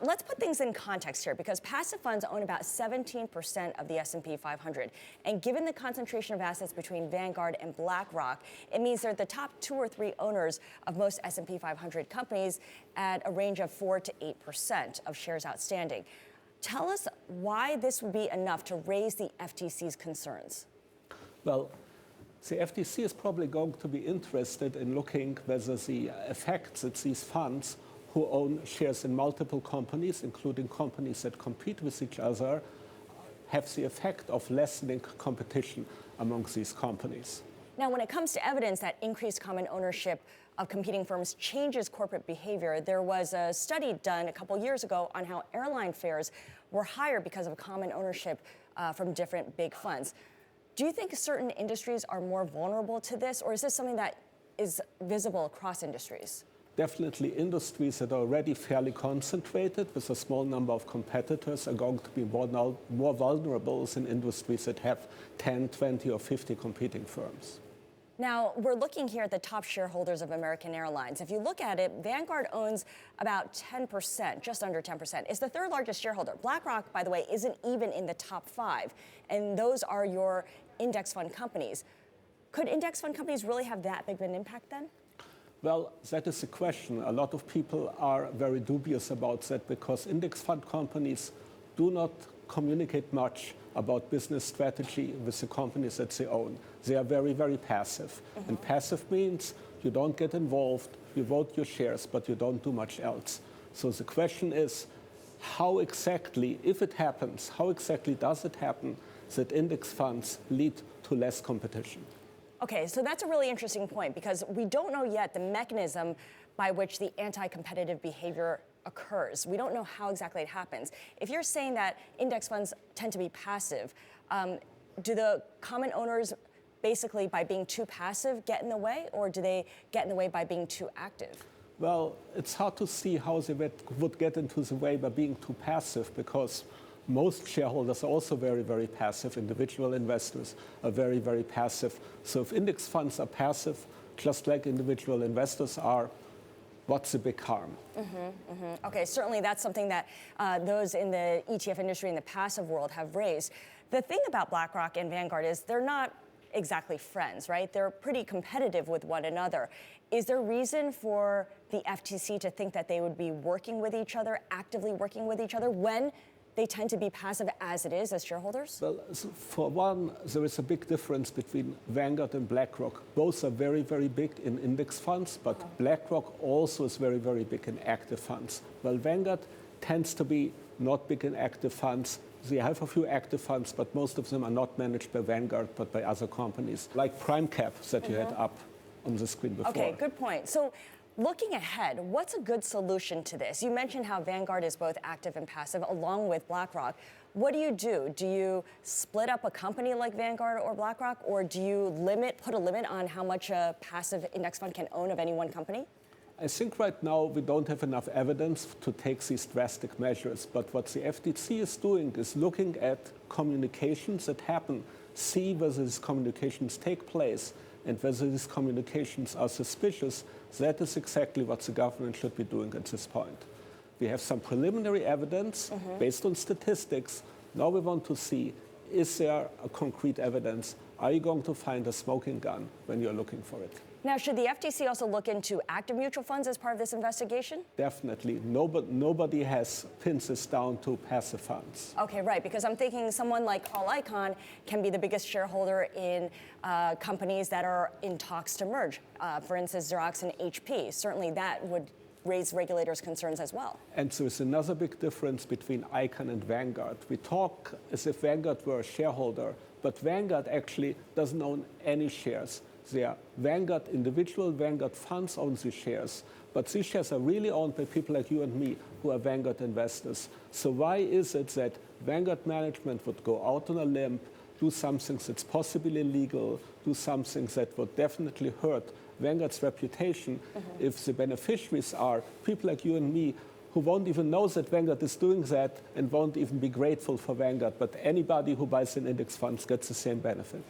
Let's put things in context here, because passive funds own about 17% of the S&P 500. And given the concentration of assets between Vanguard and BlackRock, it means they're the top 2 or 3 owners of most S&P 500 companies at a range of 4 to 8% of shares outstanding. Tell us why this would be enough to raise the FTC's concerns. Well, the FTC is probably going to be interested in looking whether the effects that these funds who own shares in multiple companies, including companies that compete with each other, have the effect of lessening competition among these companies. Now, when it comes to evidence that increased common ownership of competing firms changes corporate behavior, there was a study done a couple years ago on how airline fares were higher because of common ownership from different big funds. Do you think certain industries are more vulnerable to this, or is this something that is visible across industries? Definitely industries that are already fairly concentrated with a small number of competitors are going to be more vulnerable than industries that have 10, 20 or 50 competing firms. Now, we're looking here at the top shareholders of American Airlines. If you look at it, Vanguard owns about 10%, just under 10%. It's the 3rd largest shareholder. BlackRock, by the way, isn't even in the top 5. And those are your index fund companies. Could index fund companies really have that big of an impact then? Well, that is the question. A lot of people are very dubious about that because index fund companies do not communicate much about business strategy with the companies that they own. They are very, very passive. And passive means you don't get involved, you vote your shares, but you don't do much else. So the question is, how exactly, if it happens, how exactly does it happen that index funds lead to less competition? Okay, so that's a really interesting point, because we don't know yet the mechanism by which the anti-competitive behavior occurs. We don't know how exactly it happens. If you're saying that index funds tend to be passive, do the common owners basically, by being too passive, get in the way, or do they get in the way by being too active? Well, it's hard to see how they would get into the way by being too passive, because most shareholders are also very, very passive. Individual investors are very, very passive. So if index funds are passive, just like individual investors are, what's the big harm? Okay, certainly that's something that those in the ETF industry in the passive world have raised. The thing about BlackRock and Vanguard is they're not exactly friends, right? They're pretty competitive with one another. Is there reason for the FTC to think that they would be working with each other, actively working with each other, when they tend to be passive as it is as shareholders? Well, for one, there is a big difference between Vanguard and BlackRock. Both are very, very big in index funds, but BlackRock also is very, very big in active funds. Well, Vanguard tends to be not big in active funds. They have a few active funds, but most of them are not managed by Vanguard, but by other companies, like PrimeCap that you had up on the screen before. Okay, good point. So, looking ahead, what's a good solution to this? You mentioned how Vanguard is both active and passive, along with BlackRock. What do? Do you split up a company like Vanguard or BlackRock, or do you put a limit on how much a passive index fund can own of any one company? I think right now we don't have enough evidence to take these drastic measures, but what the FTC is doing is looking at communications that happen, see whether these communications take place, and whether these communications are suspicious. That is exactly what the government should be doing at this point. We have some preliminary evidence based on statistics. Now we want to see, is there a concrete evidence? Are you going to find a smoking gun when you're looking for it? Now, should the FTC also look into active mutual funds as part of this investigation? Definitely. Nobody has pinned this down to passive funds. Okay, right, because I'm thinking someone like Carl Icahn can be the biggest shareholder in companies that are in talks to merge. For instance, Xerox and HP. Certainly that would raise regulators' concerns as well. And so there's another big difference between Icahn and Vanguard. We talk as if Vanguard were a shareholder, but Vanguard actually doesn't own any shares. Their individual Vanguard funds own these shares, but these shares are really owned by people like you and me who are Vanguard investors. So why is it that Vanguard management would go out on a limb, do something that's possibly illegal, do something that would definitely hurt Vanguard's reputation if the beneficiaries are people like you and me who won't even know that Vanguard is doing that and won't even be grateful for Vanguard, but anybody who buys an index fund gets the same benefit?